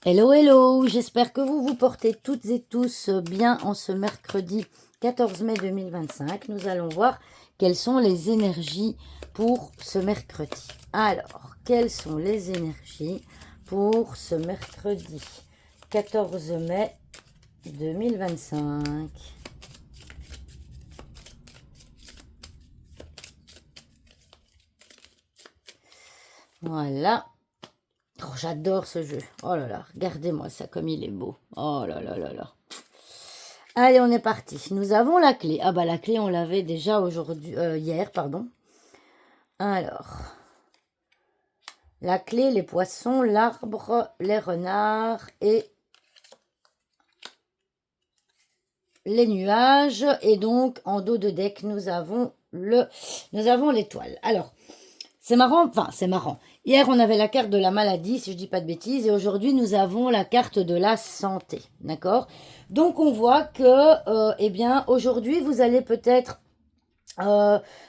Hello, hello, j'espère que vous vous portez toutes et tous bien en ce mercredi 14 mai 2025. Nous allons voir quelles sont les énergies pour ce mercredi. Alors, quelles sont les énergies pour ce mercredi 14 mai 2025? Voilà. Oh, j'adore ce jeu. Oh là là, regardez-moi ça comme il est beau. Oh là là là là. Allez, on est parti. Nous avons la clé. Ah bah la clé, on l'avait déjà aujourd'hui, hier, pardon. Alors, la clé, les poissons, l'arbre, les renards et les nuages. Et donc, en dos de deck, nous avons l'étoile. Alors, c'est marrant, enfin, c'est marrant. Hier, on avait la carte de la maladie, si je dis pas de bêtises, et aujourd'hui, nous avons la carte de la santé, d'accord? Donc, on voit que, eh bien, aujourd'hui, vous allez peut-être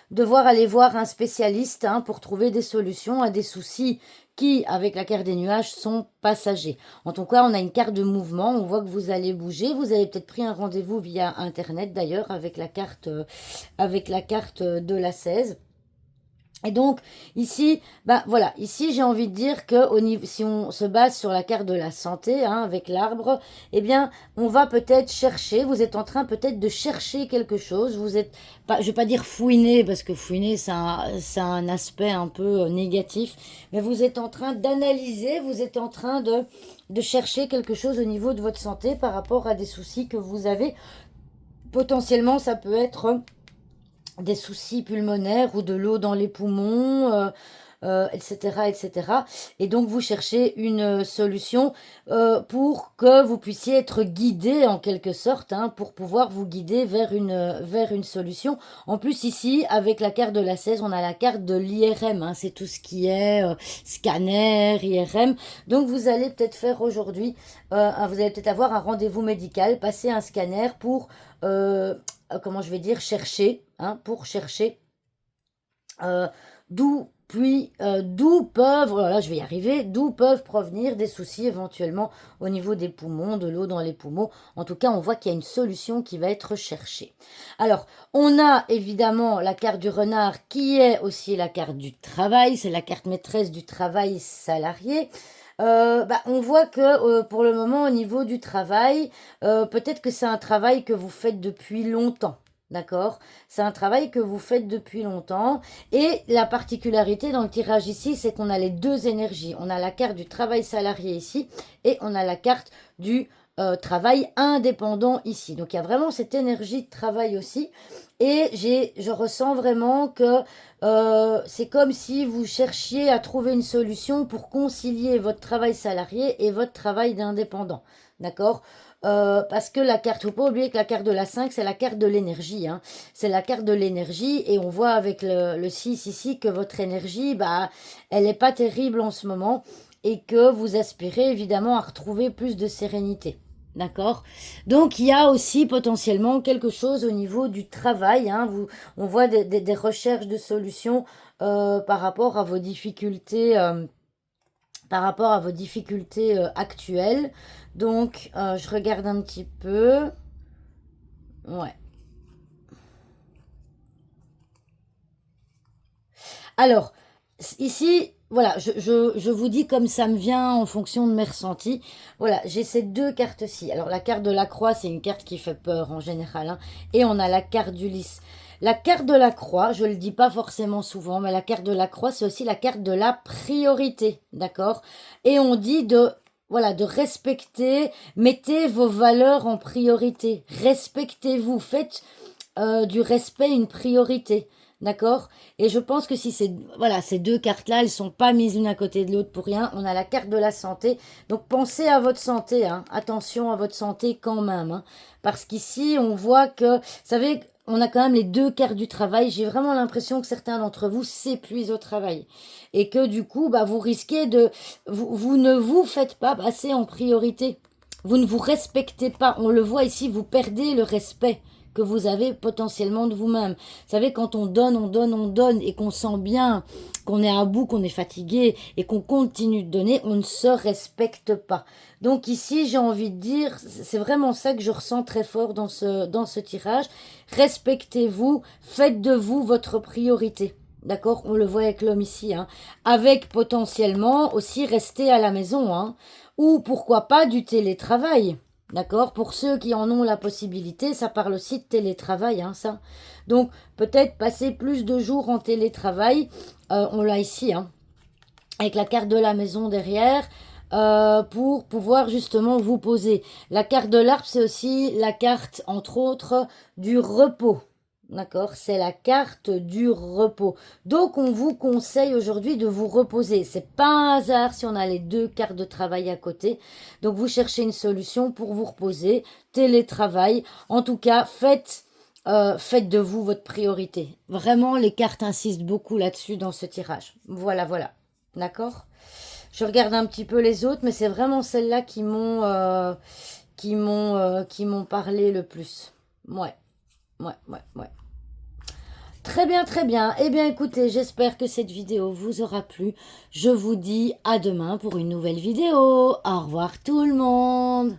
devoir aller voir un spécialiste pour trouver des solutions à des soucis qui, avec la carte des nuages, sont passagers. En tout cas, on a une carte de mouvement, on voit que vous allez bouger. Vous avez peut-être pris un rendez-vous via Internet, d'ailleurs, avec la carte de la 16. Et donc, ici, ben voilà, ici j'ai envie de dire que si on se base sur la carte de la santé, avec l'arbre, eh bien, on va peut-être chercher, vous êtes en train peut-être de chercher quelque chose, vous êtes, pas, je vais pas dire fouiner, parce que fouiner, c'est un aspect un peu négatif, mais vous êtes en train d'analyser, vous êtes en train de chercher quelque chose au niveau de votre santé par rapport à des soucis que vous avez. Potentiellement, ça peut être des soucis pulmonaires ou de l'eau dans les poumons, etc., etc. Et donc, vous cherchez une solution pour que vous puissiez être guidé en quelque sorte, pour pouvoir vous guider vers une solution. En plus, ici, avec la carte de la 16, on a la carte de l'IRM. C'est tout ce qui est scanner, IRM. Donc, vous allez peut-être faire aujourd'hui, vous allez peut-être avoir un rendez-vous médical, passer un scanner pour comment je vais dire, chercher, pour chercher d'où peuvent, voilà, je vais y arriver, d'où peuvent provenir des soucis éventuellement au niveau des poumons, de l'eau dans les poumons. En tout cas, on voit qu'il y a une solution qui va être cherchée. Alors, on a évidemment la carte du renard qui est aussi la carte du travail, c'est la carte maîtresse du travail salarié. On voit que pour le moment au niveau du travail, peut-être que c'est un travail que vous faites depuis longtemps. D'accord? C'est un travail que vous faites depuis longtemps. Et la particularité dans le tirage ici, c'est qu'on a les deux énergies. On a la carte du travail salarié ici et on a la carte du travail indépendant ici. Donc il y a vraiment cette énergie de travail aussi. Et je ressens vraiment que c'est comme si vous cherchiez à trouver une solution pour concilier votre travail salarié et votre travail d'indépendant. D'accord? Parce que la carte, faut pas oublier que la carte de la 5, c'est la carte de l'énergie. C'est la carte de l'énergie et on voit avec le 6 ici que votre énergie, elle n'est pas terrible en ce moment et que vous aspirez évidemment à retrouver plus de sérénité. D'accord? Donc, il y a aussi potentiellement quelque chose au niveau du travail. On voit des recherches de solutions par rapport à vos difficultés, actuelles. Donc, je regarde un petit peu. Ouais. Alors, ici, voilà, je vous dis comme ça me vient en fonction de mes ressentis. Voilà, j'ai ces deux cartes-ci. Alors, la carte de la croix, c'est une carte qui fait peur en général. Et on a la carte du lys. La carte de la croix, je ne le dis pas forcément souvent, mais la carte de la croix, c'est aussi la carte de la priorité. D'accord? Et on dit de respecter, mettez vos valeurs en priorité. Respectez-vous, faites du respect une priorité. D'accord? Et je pense que si ces deux cartes-là, elles sont pas mises l'une à côté de l'autre pour rien. On a la carte de la santé. Donc pensez à votre santé, Attention à votre santé quand même, Parce qu'ici, on voit que, vous savez, on a quand même les deux cartes du travail. J'ai vraiment l'impression que certains d'entre vous s'épuisent au travail. Et que du coup, vous risquez vous ne vous faites pas passer en priorité. Vous ne vous respectez pas. On le voit ici, vous perdez le respect que vous avez potentiellement de vous-même. Vous savez, quand on donne et qu'on sent bien qu'on est à bout, qu'on est fatigué et qu'on continue de donner, on ne se respecte pas. Donc ici, j'ai envie de dire, c'est vraiment ça que je ressens très fort dans ce tirage. Respectez-vous, faites de vous votre priorité. D'accord? On le voit avec l'homme ici. Hein. Avec potentiellement aussi rester à la maison. Hein. Ou pourquoi pas du télétravail. D'accord? Pour ceux qui en ont la possibilité, ça parle aussi de télétravail. Hein, ça. Donc peut-être passer plus de jours en télétravail. On l'a ici. Hein, avec la carte de la maison derrière. Pour pouvoir justement vous poser. La carte de l'arbre, c'est aussi la carte, entre autres, du repos. D'accord? C'est la carte du repos. Donc, on vous conseille aujourd'hui de vous reposer. C'est pas un hasard si on a les deux cartes de travail à côté. Donc, vous cherchez une solution pour vous reposer. Télétravail. En tout cas, faites de vous votre priorité. Vraiment, les cartes insistent beaucoup là-dessus dans ce tirage. Voilà, voilà. D'accord? Je regarde un petit peu les autres, mais c'est vraiment celles-là qui m'ont parlé le plus. Ouais. Très bien, très bien. Eh bien, écoutez, j'espère que cette vidéo vous aura plu. Je vous dis à demain pour une nouvelle vidéo. Au revoir tout le monde.